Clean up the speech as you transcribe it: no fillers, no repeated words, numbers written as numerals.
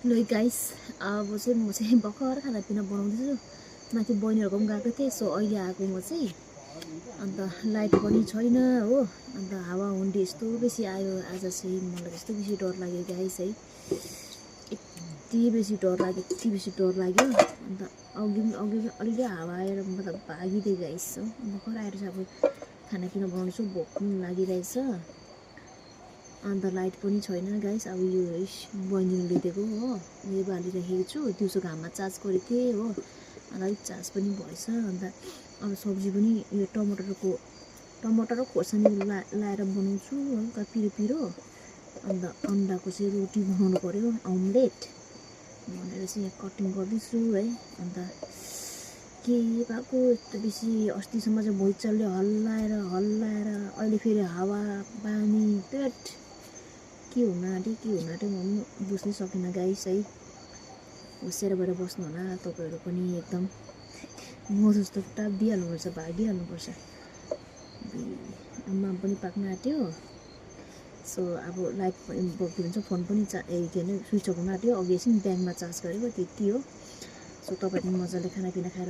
ल गाइस, अब चाहिँ म चाहिँ भर्खर खानापिना बनाउँदैछु। माथि बहिनीहरूको पनि गएको थिएँ, सो अहिले आएको म चाहिँ। अन्त लाइट पनि छैन हो, अन्त हावा हुन्डी यस्तो बेसी आयो आज चाहिँ। मलाई यस्तो बेसी डर लाग्यो गाइस है, यति बेसी डर लाग्यो, यति बेसी डर लाग्यो। अन्त अघि अलिअलि हावा आएर मतलब भागिदिएँ गाइस हो। भर्खर आएर चाहिँ अब खानापिना बनाउँछु, भोक पनि लागिरहेछ। अन्त लाइट पनि छैन गाइस। अब यो बहिनीले ल्याइदिएको हो, यो बालिराखेको छु। दिउँसो घाममा चार्ज गरेको थिएँ हो, अन्त अलिक चार्ज पनि भएछ। अन्त अब सब्जी पनि यो टमाटर र खोर्सानी लाएर बनाउँछु हल्का पिरो। अन्त अन्डाको चाहिँ रोटी बनाउनु पर्यो, अमलेट भनेर चाहिँ यहाँ कटिङ गर्दैछु है। अन्त के भएको यस्तो बेसी अस्तिसम्म चाहिँ भुइँचालोले हल्लाएर अहिले फेरि हावा पानी पेट के हुन आँट्यो म पनि बुझ्नै सकिनँ गाइस है। होसियार भएर बस्नु होला तपाईँहरू पनि, एकदम म जस्तो टाप दिइहाल्नुपर्छ, भागिहाल्नुपर्छ। आम्मा पनि पाक्न आँट्यो। सो अब लाइट के भन्छ फोन पनि के अरे स्विच अफ हुन आँट्यो। अघि एकछिन ब्याङ्कमा चार्ज गरेको त्यति हो। सो तपाईँहरू मजाले खानापिना खाएर